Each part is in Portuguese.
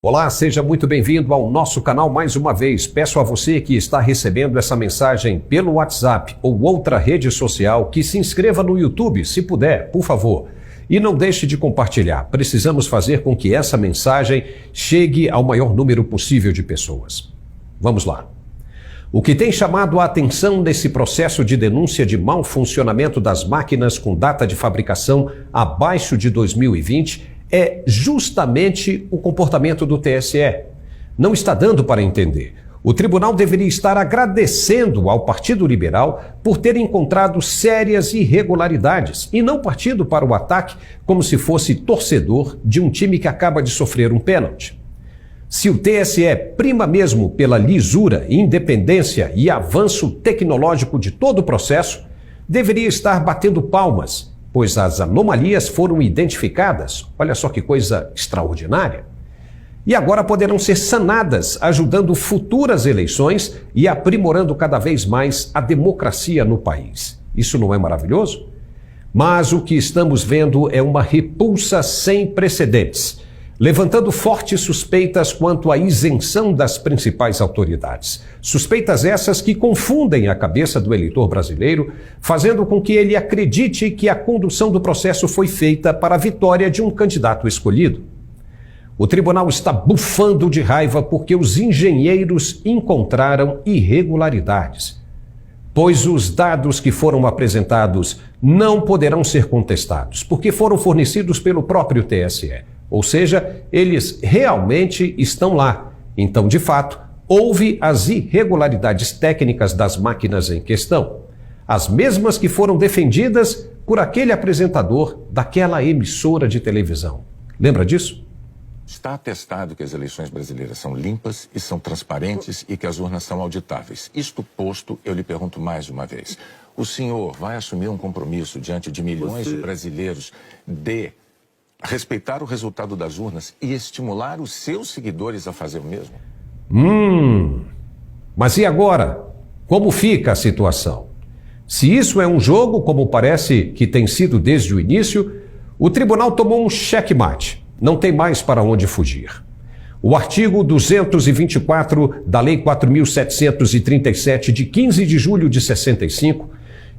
Olá, seja muito bem-vindo ao nosso canal mais uma vez. Peço a você que está recebendo essa mensagem pelo WhatsApp ou outra rede social que se inscreva no YouTube, se puder, por favor. E não deixe de compartilhar. Precisamos fazer com que essa mensagem chegue ao maior número possível de pessoas. Vamos lá. O que tem chamado a atenção nesse processo de denúncia de mau funcionamento das máquinas com data de fabricação abaixo de 2020 é justamente o comportamento do TSE. Não está dando para entender. O tribunal deveria estar agradecendo ao Partido Liberal por ter encontrado sérias irregularidades e não partindo para o ataque como se fosse torcedor de um time que acaba de sofrer um pênalti. Se o TSE prima mesmo pela lisura, independência e avanço tecnológico de todo o processo, deveria estar batendo palmas, pois as anomalias foram identificadas. Olha só que coisa extraordinária. E agora poderão ser sanadas, ajudando futuras eleições e aprimorando cada vez mais a democracia no país. Isso não é maravilhoso? Mas o que estamos vendo é uma repulsa sem precedentes, levantando fortes suspeitas quanto à isenção das principais autoridades. Suspeitas essas que confundem a cabeça do eleitor brasileiro, fazendo com que ele acredite que a condução do processo foi feita para a vitória de um candidato escolhido. O tribunal está bufando de raiva porque os engenheiros encontraram irregularidades, pois os dados que foram apresentados não poderão ser contestados, porque foram fornecidos pelo próprio TSE. Ou seja, eles realmente estão lá. Então, de fato, houve as irregularidades técnicas das máquinas em questão. As mesmas que foram defendidas por aquele apresentador daquela emissora de televisão. Lembra disso? Está atestado que as eleições brasileiras são limpas e são transparentes e que as urnas são auditáveis. Isto posto, eu lhe pergunto mais uma vez. O senhor vai assumir um compromisso diante de milhões de brasileiros de respeitar o resultado das urnas e estimular os seus seguidores a fazer o mesmo? Mas e agora? Como fica a situação? Se isso é um jogo, como parece que tem sido desde o início, o tribunal tomou um checkmate. Não tem mais para onde fugir. O artigo 224 da Lei 4.737, de 15 de julho de 65,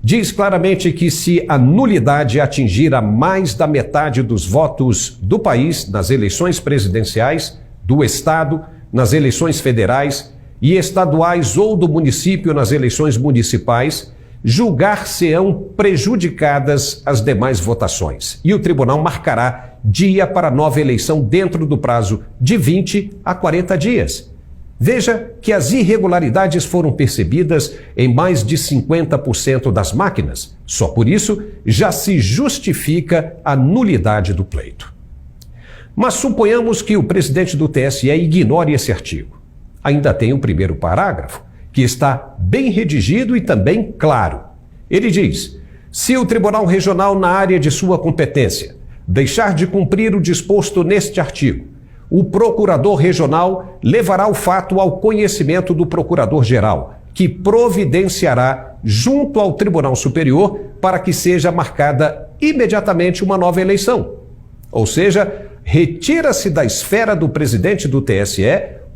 diz claramente que se a nulidade atingir a mais da metade dos votos do país nas eleições presidenciais, do Estado, nas eleições federais e estaduais ou do município nas eleições municipais, julgar-se-ão prejudicadas as demais votações. E o tribunal marcará dia para nova eleição dentro do prazo de 20 a 40 dias. Veja que as irregularidades foram percebidas em mais de 50% das máquinas. Só por isso já se justifica a nulidade do pleito. Mas suponhamos que o presidente do TSE ignore esse artigo. Ainda tem o primeiro parágrafo, que está bem redigido e também claro. Ele diz: se o Tribunal Regional, na área de sua competência, deixar de cumprir o disposto neste artigo, o Procurador Regional levará o fato ao conhecimento do Procurador-Geral, que providenciará junto ao Tribunal Superior para que seja marcada imediatamente uma nova eleição. Ou seja, retira-se da esfera do presidente do TSE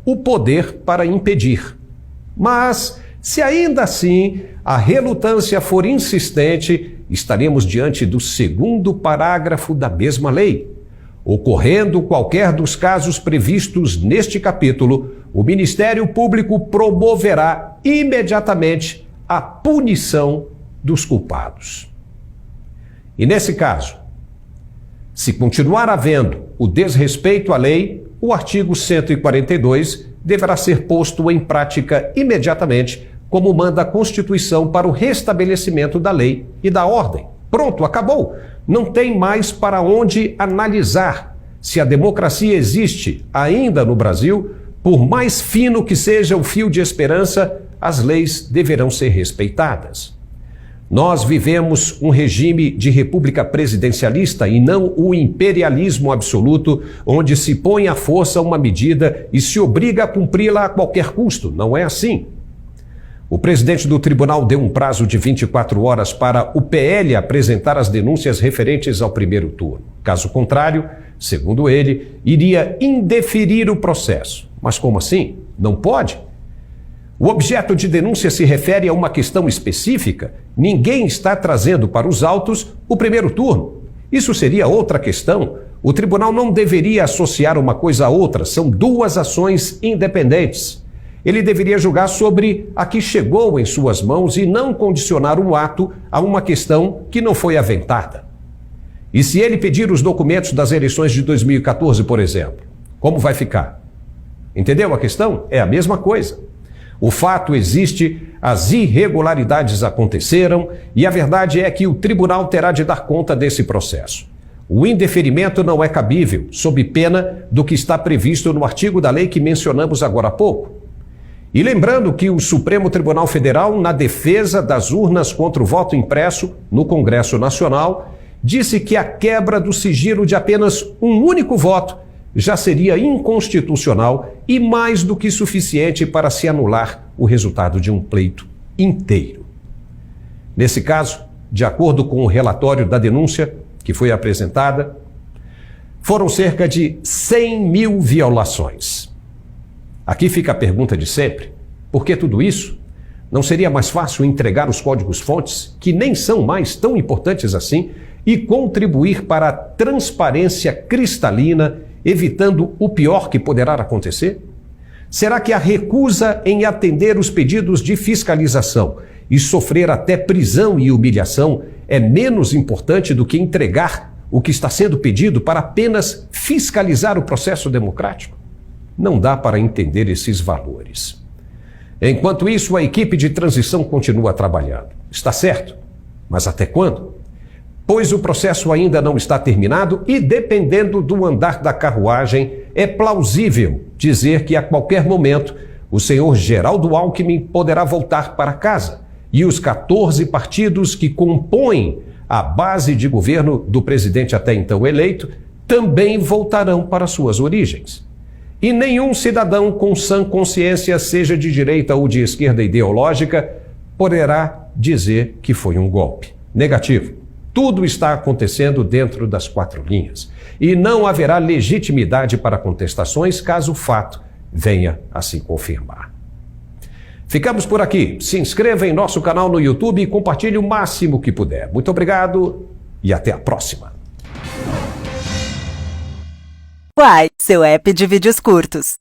o poder para impedir. Mas, se ainda assim a relutância for insistente, estaremos diante do segundo parágrafo da mesma lei. Ocorrendo qualquer dos casos previstos neste capítulo, o Ministério Público promoverá imediatamente a punição dos culpados. E nesse caso, se continuar havendo o desrespeito à lei, o artigo 142 deverá ser posto em prática imediatamente, como manda a Constituição para o restabelecimento da lei e da ordem. Pronto, acabou. Não tem mais para onde analisar. Se a democracia existe ainda no Brasil, por mais fino que seja o fio de esperança, as leis deverão ser respeitadas. Nós vivemos um regime de república presidencialista e não o imperialismo absoluto, onde se põe à força uma medida e se obriga a cumpri-la a qualquer custo. Não é assim. O presidente do tribunal deu um prazo de 24 horas para o PL apresentar as denúncias referentes ao primeiro turno. Caso contrário, segundo ele, iria indeferir o processo. Mas como assim? Não pode? O objeto de denúncia se refere a uma questão específica. Ninguém está trazendo para os autos o primeiro turno. Isso seria outra questão. O tribunal não deveria associar uma coisa a outra. São duas ações independentes. Ele deveria julgar sobre a que chegou em suas mãos e não condicionar o ato a uma questão que não foi aventada. E se ele pedir os documentos das eleições de 2014, por exemplo, como vai ficar? Entendeu a questão? É a mesma coisa. O fato existe, as irregularidades aconteceram e a verdade é que o tribunal terá de dar conta desse processo. O indeferimento não é cabível, sob pena do que está previsto no artigo da lei que mencionamos agora há pouco. E lembrando que o Supremo Tribunal Federal, na defesa das urnas contra o voto impresso no Congresso Nacional, disse que a quebra do sigilo de apenas um único voto já seria inconstitucional e mais do que suficiente para se anular o resultado de um pleito inteiro. Nesse caso, de acordo com o relatório da denúncia que foi apresentada, foram cerca de 100 mil violações. Aqui fica a pergunta de sempre: por que tudo isso? Não seria mais fácil entregar os códigos-fontes, que nem são mais tão importantes assim, e contribuir para a transparência cristalina, evitando o pior que poderá acontecer? Será que a recusa em atender os pedidos de fiscalização e sofrer até prisão e humilhação é menos importante do que entregar o que está sendo pedido para apenas fiscalizar o processo democrático? Não dá para entender esses valores. Enquanto isso, a equipe de transição continua trabalhando. Está certo? Mas até quando? Pois o processo ainda não está terminado e, dependendo do andar da carruagem, é plausível dizer que a qualquer momento o senhor Geraldo Alckmin poderá voltar para casa e os 14 partidos que compõem a base de governo do presidente até então eleito também voltarão para suas origens. E nenhum cidadão com sã consciência, seja de direita ou de esquerda ideológica, poderá dizer que foi um golpe. Negativo. Tudo está acontecendo dentro das quatro linhas. E não haverá legitimidade para contestações caso o fato venha a se confirmar. Ficamos por aqui. Se inscreva em nosso canal no YouTube e compartilhe o máximo que puder. Muito obrigado e até a próxima. Uai, seu app de vídeos curtos.